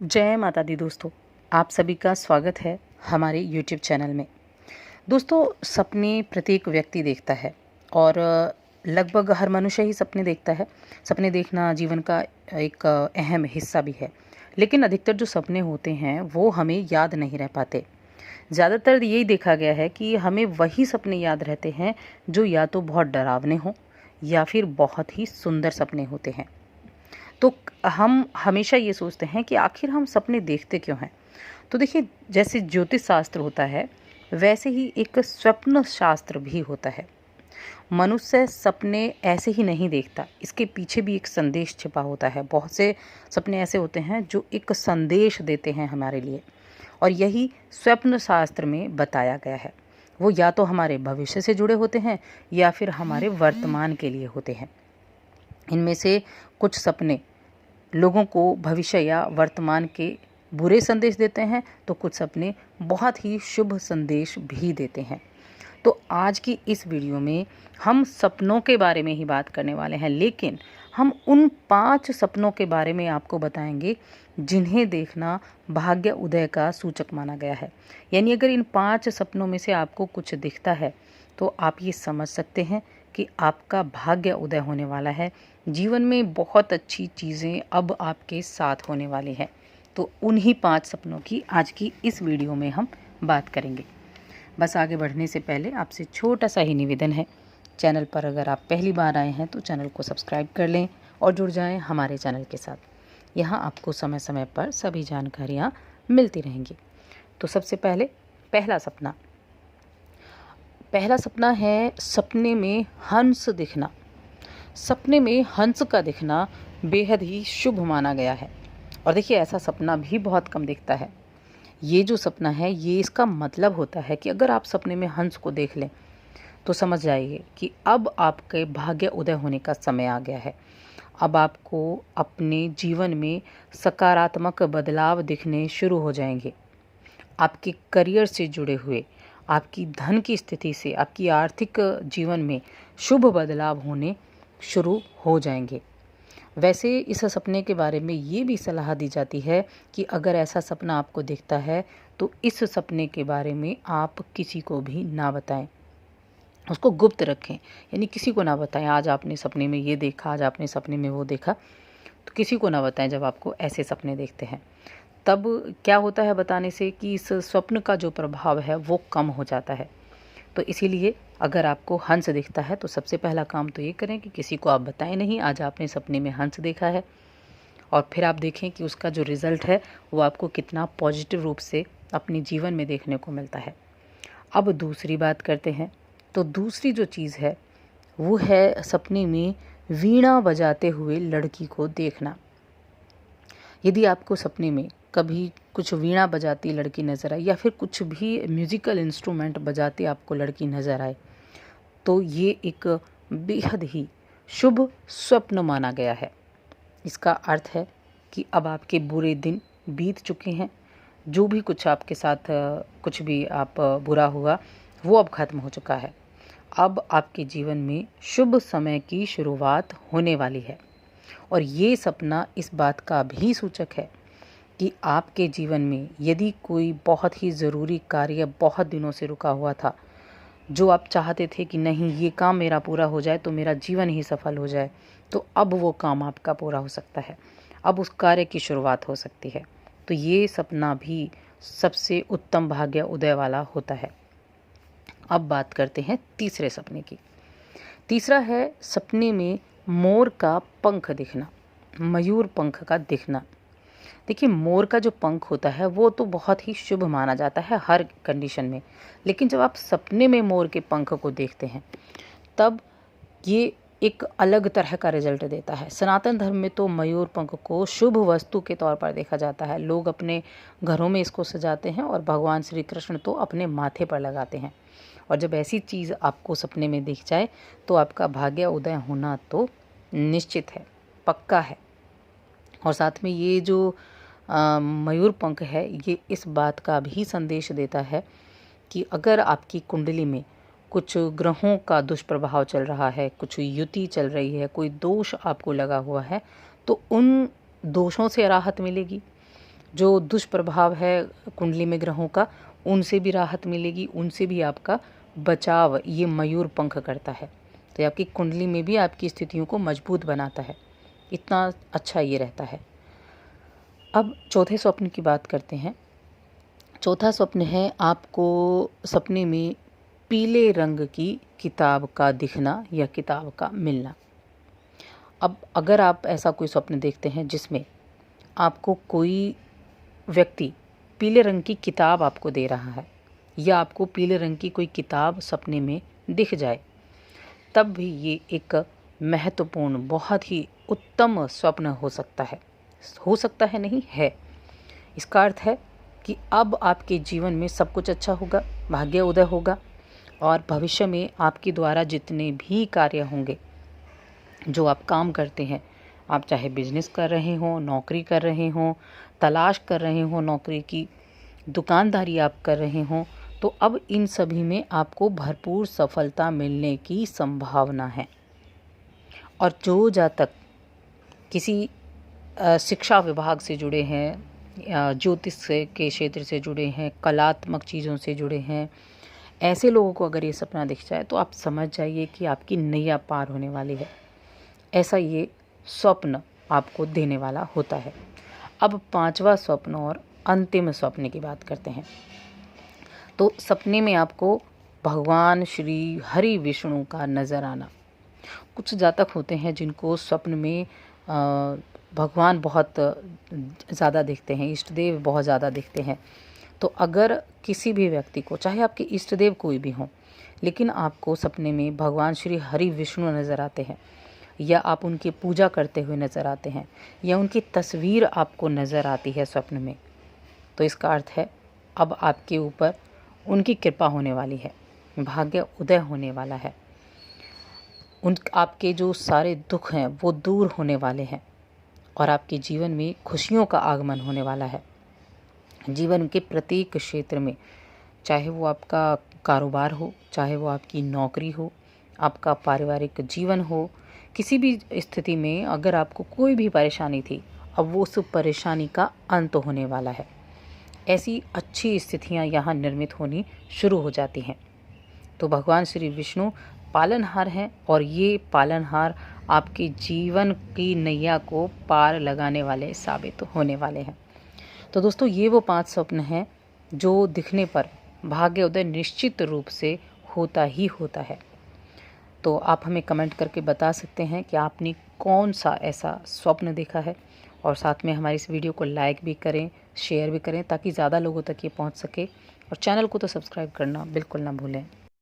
जय माता दी दोस्तों, आप सभी का स्वागत है हमारे YouTube चैनल में। दोस्तों, सपने प्रत्येक व्यक्ति देखता है और लगभग हर मनुष्य ही सपने देखता है। सपने देखना जीवन का एक अहम हिस्सा भी है, लेकिन अधिकतर जो सपने होते हैं वो हमें याद नहीं रह पाते। ज़्यादातर यही देखा गया है कि हमें वही सपने याद रहते हैं जो या तो बहुत डरावने हों या फिर बहुत ही सुंदर सपने होते हैं। तो हम हमेशा ये सोचते हैं कि आखिर हम सपने देखते क्यों हैं। तो देखिए, जैसे ज्योतिष शास्त्र होता है वैसे ही एक स्वप्न शास्त्र भी होता है। मनुष्य सपने ऐसे ही नहीं देखता, इसके पीछे भी एक संदेश छिपा होता है। बहुत से सपने ऐसे होते हैं जो एक संदेश देते हैं हमारे लिए, और यही स्वप्न शास्त्र में बताया गया है। वो या तो हमारे भविष्य से जुड़े होते हैं या फिर हमारे वर्तमान के लिए होते हैं। इनमें से कुछ सपने लोगों को भविष्य या वर्तमान के बुरे संदेश देते हैं, तो कुछ सपने बहुत ही शुभ संदेश भी देते हैं। तो आज की इस वीडियो में हम सपनों के बारे में ही बात करने वाले हैं, लेकिन हम उन 5 सपनों के बारे में आपको बताएंगे जिन्हें देखना भाग्य उदय का सूचक माना गया है। यानी अगर इन 5 सपनों में से आपको कुछ दिखता है तो आप ये समझ सकते हैं कि आपका भाग्य उदय होने वाला है। जीवन में बहुत अच्छी चीज़ें अब आपके साथ होने वाली हैं। तो उन्हीं 5 सपनों की आज की इस वीडियो में हम बात करेंगे। बस आगे बढ़ने से पहले आपसे छोटा सा ही निवेदन है, चैनल पर अगर आप पहली बार आए हैं तो चैनल को सब्सक्राइब कर लें और जुड़ जाएं हमारे चैनल के साथ। यहाँ आपको समय समय पर सभी जानकारियाँ मिलती रहेंगी। तो सबसे पहले पहला सपना है सपने में हंस दिखना। सपने में हंस का दिखना बेहद ही शुभ माना गया है, और देखिए ऐसा सपना भी बहुत कम दिखता है। ये जो सपना है ये इसका मतलब होता है कि अगर आप सपने में हंस को देख लें तो समझ जाइए कि अब आपके भाग्य उदय होने का समय आ गया है। अब आपको अपने जीवन में सकारात्मक बदलाव दिखने शुरू हो जाएंगे। आपके करियर से जुड़े हुए, आपकी धन की स्थिति से, आपकी आर्थिक जीवन में शुभ बदलाव होने शुरू हो जाएंगे। वैसे इस सपने के बारे में ये भी सलाह दी जाती है कि अगर ऐसा सपना आपको दिखता है तो इस सपने के बारे में आप किसी को भी ना बताएं, उसको गुप्त रखें। यानी किसी को ना बताएं, आज आपने सपने में ये देखा, आज आपने सपने में वो देखा, तो किसी को ना बताएं जब आपको ऐसे सपने देखते हैं। तब क्या होता है बताने से कि इस स्वप्न का जो प्रभाव है वो कम हो जाता है। तो इसीलिए अगर आपको हंस दिखता है तो सबसे पहला काम तो ये करें कि किसी को आप बताएं नहीं आज आपने सपने में हंस देखा है, और फिर आप देखें कि उसका जो रिज़ल्ट है वो आपको कितना पॉजिटिव रूप से अपने जीवन में देखने को मिलता है। अब दूसरी बात करते हैं। तो दूसरी जो चीज़ है वो है सपने में वीणा बजाते हुए लड़की को देखना। यदि आपको सपने में कभी कुछ वीणा बजाती लड़की नज़र आए या फिर कुछ भी म्यूज़िकल इंस्ट्रूमेंट बजाती आपको लड़की नज़र आए, तो ये एक बेहद ही शुभ स्वप्न माना गया है। इसका अर्थ है कि अब आपके बुरे दिन बीत चुके हैं। जो भी कुछ आपके साथ कुछ भी आप बुरा हुआ वो अब ख़त्म हो चुका है। अब आपके जीवन में शुभ समय की शुरुआत होने वाली है, और ये सपना इस बात का भी सूचक है कि आपके जीवन में यदि कोई बहुत ही ज़रूरी कार्य बहुत दिनों से रुका हुआ था, जो आप चाहते थे कि नहीं ये काम मेरा पूरा हो जाए तो मेरा जीवन ही सफल हो जाए, तो अब वो काम आपका पूरा हो सकता है, अब उस कार्य की शुरुआत हो सकती है। तो ये सपना भी सबसे उत्तम भाग्य उदय वाला होता है। अब बात करते हैं तीसरे सपने की। तीसरा है सपने में मोर का पंख दिखना, मयूर पंख का दिखना। देखिए, मोर का जो पंख होता है वो तो बहुत ही शुभ माना जाता है हर कंडीशन में, लेकिन जब आप सपने में मोर के पंख को देखते हैं तब ये एक अलग तरह का रिजल्ट देता है। सनातन धर्म में तो मयूर पंख को शुभ वस्तु के तौर पर देखा जाता है। लोग अपने घरों में इसको सजाते हैं और भगवान श्री कृष्ण तो अपने माथे पर लगाते हैं। और जब ऐसी चीज़ आपको सपने में दिख जाए तो आपका भाग्य उदय होना तो निश्चित है, पक्का है। और साथ में ये जो मयूर पंख है ये इस बात का भी संदेश देता है कि अगर आपकी कुंडली में कुछ ग्रहों का दुष्प्रभाव चल रहा है, कुछ युति चल रही है, कोई दोष आपको लगा हुआ है, तो उन दोषों से राहत मिलेगी। जो दुष्प्रभाव है कुंडली में ग्रहों का, उनसे भी राहत मिलेगी, उनसे भी आपका बचाव ये मयूर पंख करता है। तो ये आपकी कुंडली में भी आपकी स्थितियों को मजबूत बनाता है, इतना अच्छा ये रहता है। अब चौथे स्वप्न की बात करते हैं। चौथा स्वप्न है आपको सपने में पीले रंग की किताब का दिखना या किताब का मिलना। अब अगर आप ऐसा कोई स्वप्न देखते हैं जिसमें आपको कोई व्यक्ति पीले रंग की किताब आपको दे रहा है या आपको पीले रंग की कोई किताब सपने में दिख जाए, तब भी ये एक महत्वपूर्ण, बहुत ही उत्तम स्वप्न हो सकता है नहीं है। इसका अर्थ है कि अब आपके जीवन में सब कुछ अच्छा होगा, भाग्य उदय होगा और भविष्य में आपके द्वारा जितने भी कार्य होंगे, जो आप काम करते हैं, आप चाहे बिजनेस कर रहे हों, नौकरी कर रहे हों, तलाश कर रहे हों नौकरी की, दुकानदारी आप कर रहे हों, तो अब इन सभी में आपको भरपूर सफलता मिलने की संभावना है। और जो जातक किसी शिक्षा विभाग से जुड़े हैं, ज्योतिष के क्षेत्र से जुड़े हैं, कलात्मक चीज़ों से जुड़े हैं, ऐसे लोगों को अगर ये सपना दिख जाए तो आप समझ जाइए कि आपकी नैया पार होने वाली है। ऐसा ये स्वप्न आपको देने वाला होता है। अब पांचवा स्वप्न और अंतिम स्वप्न की बात करते हैं। तो सपने में आपको भगवान श्री हरि विष्णु का नज़र आना। कुछ जातक होते हैं जिनको स्वप्न में भगवान बहुत ज़्यादा दिखते हैं, इष्ट देव बहुत ज़्यादा दिखते हैं। तो अगर किसी भी व्यक्ति को, चाहे आपके इष्ट देव कोई भी हों, लेकिन आपको सपने में भगवान श्री हरि विष्णु नज़र आते हैं या आप उनकी पूजा करते हुए नज़र आते हैं या उनकी तस्वीर आपको नज़र आती है स्वप्न में, तो इसका अर्थ है अब आपके ऊपर उनकी कृपा होने वाली है, भाग्य उदय होने वाला है। आपके जो सारे दुख हैं वो दूर होने वाले हैं और आपके जीवन में खुशियों का आगमन होने वाला है। जीवन के प्रत्येक क्षेत्र में, चाहे वो आपका कारोबार हो, चाहे वो आपकी नौकरी हो, आपका पारिवारिक जीवन हो, किसी भी स्थिति में अगर आपको कोई भी परेशानी थी, अब वो उस परेशानी का अंत होने वाला है। ऐसी अच्छी स्थितियां यहाँ निर्मित होनी शुरू हो जाती हैं। तो भगवान श्री विष्णु पालनहार हैं और ये पालनहार आपके जीवन की नैया को पार लगाने वाले साबित होने वाले हैं। तो दोस्तों, ये वो 5 स्वप्न हैं जो दिखने पर भाग्योदय निश्चित रूप से होता ही होता है। तो आप हमें कमेंट करके बता सकते हैं कि आपने कौन सा ऐसा स्वप्न देखा है, और साथ में हमारी इस वीडियो को लाइक भी करें, शेयर भी करें ताकि ज़्यादा लोगों तक ये पहुंच सके, और चैनल को तो सब्सक्राइब करना बिल्कुल ना भूलें।